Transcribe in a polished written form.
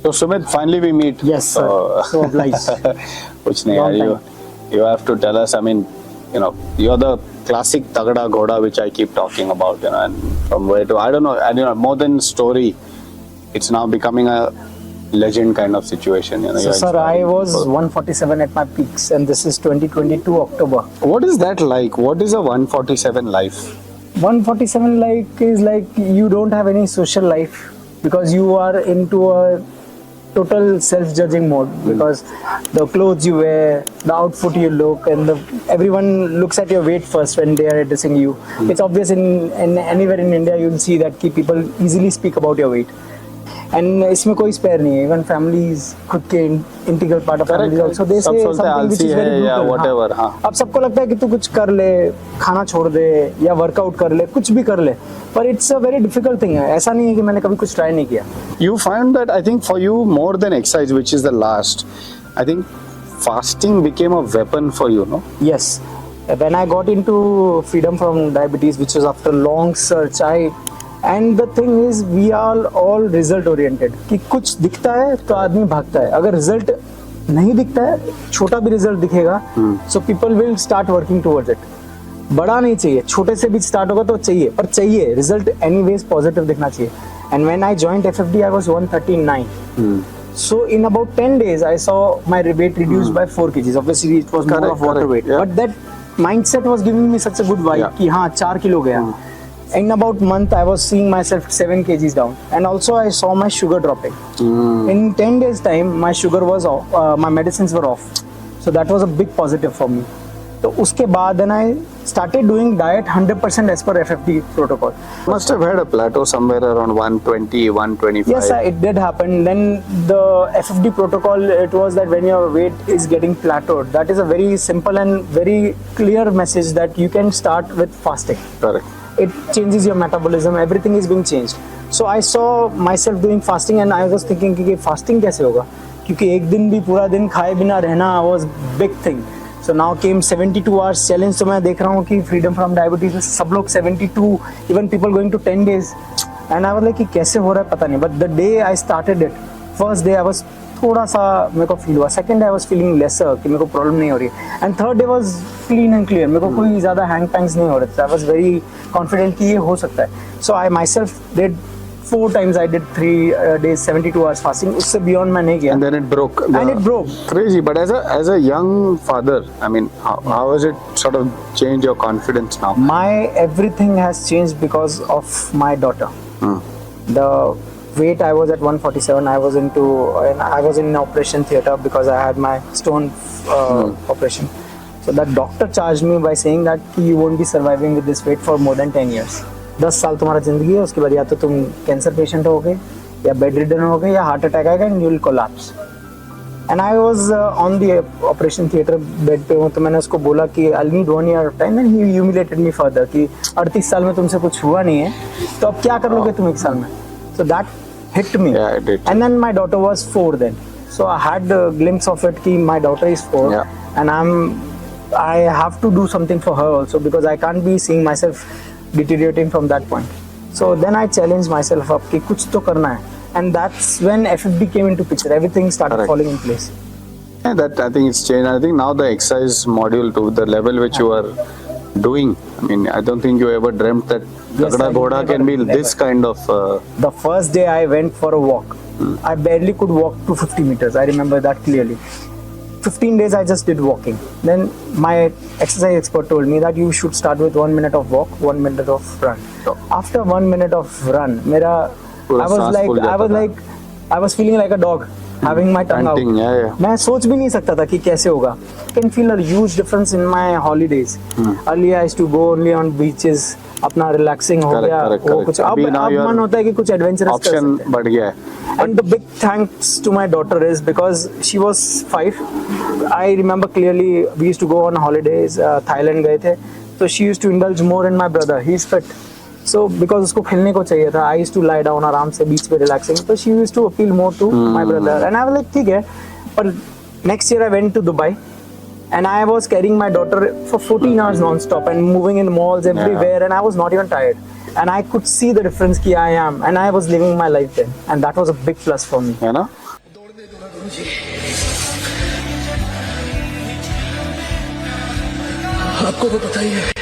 So Sumit, finally we meet. Yes, sir. So obliged. कुछ नहीं Long यार, you have to tell us. I mean, you're the classic Tagda Ghoda which I keep talking about, and from where to I don't know, more than story, it's now becoming a legend kind of situation. So, you're sir, I inspiring was people. 147 at my peaks, and this is 2022 October. What is that like? What is a 147 life? 147 is like you don't have any social life because you are into a total self-judging mode because the clothes you wear, the outfit you look, and everyone looks at your weight first when they are addressing you. It's obvious in anywhere in India you'll see that people easily speak about your weight. And इसमें कोई spare नहीं है. Even families, खुद के integral part of families also they say something which is very brutal. Whatever. हाँ. अब सबको लगता है कि तू कुछ कर ले, खाना छोड़ दे या वर्कआउट कर ले, कुछ भी कर ले. पर it's a very difficult thing है. ऐसा नहीं है कि मैंने कभी कुछ try नहीं किया. You find that I think for you more than exercise, which is the last, I think fasting became a weapon for you, no? Yes. When I got into freedom from diabetes, which was after long search, and the thing is we are all result oriented कि कुछ दिखता है तो आदमी भागता है. अगर result नहीं दिखता है, छोटा भी रिजल्ट दिखेगा, so people will start working towards it. बड़ा नहीं चाहिए, छोटे से भी स्टार्ट होगा तो चाहिए, पर चाहिए रिजल्ट एनीवेज पॉजिटिव दिखना चाहिए. And when I joined FFD, I was 139. So in about 10 days, I saw my weight reduced by 4 kgs. Obviously, it was more of water weight. Yeah. But that mindset was giving me such a good vibe कि हाँ 4 kilo गया. In about month, I was seeing myself 7 kgs down, and also I saw my sugar dropping. In 10 days time, my sugar was off, my medicines were off, so that was a big positive for me. So उसके बाद then I started doing diet 100% as per FFD protocol. Must have had a plateau somewhere around 120, 125. Yes, sir, it did happen. Then the FFD protocol, it was that when your weight is getting plateaued, that is a very simple and very clear message that you can start with fasting. Correct. It changes your metabolism, everything is being changed. So I saw myself doing fasting and I was thinking कि fasting कैसे होगा, क्योंकि एक दिन भी पूरा दिन खाए बिना रहना was big thing. So now came 72 hours challenge. तो मैं देख रहा हूँ कि freedom from diabetes में सब लोग 72, even people going to 10 days, and I was like कि कैसे हो रहा है पता नहीं. But the day I started it, first day I was थोड़ा सा मेरे को फील हुआ, second I was feeling lesser कि मेरे को प्रॉब्लम नहीं हो रही है, and third day was clean and clear. मेरे को कोई ज़्यादा हैंग पैंग्स नहीं हो रहे थे. आई वाज वेरी कॉन्फिडेंट कि ये हो सकता है. So I myself did 4 times. I did 3 days 72 hours fasting. उससे beyond मैं नहीं गया. And then it broke. And it broke. Crazy. But as a young father, I mean, how has it sort of changed your confidence now? My everything has changed because of my daughter. The weight I was at 147. I was in an operation theater because I had my stone operation. So that doctor charged me by saying that you won't be surviving with this weight for more than 10 years. 10 साल तुम्हारा जिंदगी है, उसके बाद या तो तुम cancer patient होगे या बेड रिडन होगे या हार्ट अटैक आएगा and you will collapse. And I was on the operation theatre bed पे हूँ, तो मैंने उसको बोला कि I need 1 year of time, and he humiliated me further कि 38 साल में तुमसे कुछ हुआ नहीं है तो अब क्या कर लोगे तुम 1 साल में. So that hit me. Yeah, it did. And then my daughter was 4 then. So I had a glimpse of it ki my daughter is 4, and I have to do something for her also because I can't be seeing myself deteriorating from that point. So then I challenged myself up कि कुछ तो करना है, and that's when FFD came into picture. Everything started falling in place. Yeah, that I think it's changed. I think now the exercise module to the level which you are doing. I mean, I don't think you ever dreamt that Tagda Ghoda can be this kind of. The first day I went for a walk, I barely could walk 250 meters. I remember that clearly. 15 days I just did walking. Then my exercise expert told me that you should start with 1 minute of walk, 1 minute of run. After 1 minute of run, I was feeling like a dog. Having my tongue out. मैं सोच भी नहीं सकता था कि कैसे होगा. I can feel a huge difference in my holidays. Earlier I used to go only on beaches. अपना relaxing हो गया. वो कुछ अब मन होता है कि कुछ adventurous कर सकते हैं. बढ़ गया है. And the big thanks to my daughter is because she was 5. I remember clearly we used to go on holidays. Thailand गए थे. So she used to indulge more in my brother. He's fit. So because उसको खेलने को चाहिए था, I used to lie down आराम से बीच पे relaxing. So she used to appeal more to my brother, and I was like ठीक है. But next year I went to Dubai, and I was carrying my daughter for 14 hours non-stop and moving in malls everywhere, and I was not even tired. And I could see the difference कि I am, and I was living my life then, and that was a big plus for me. है ना? बाबूजी, आपको तो पता ही है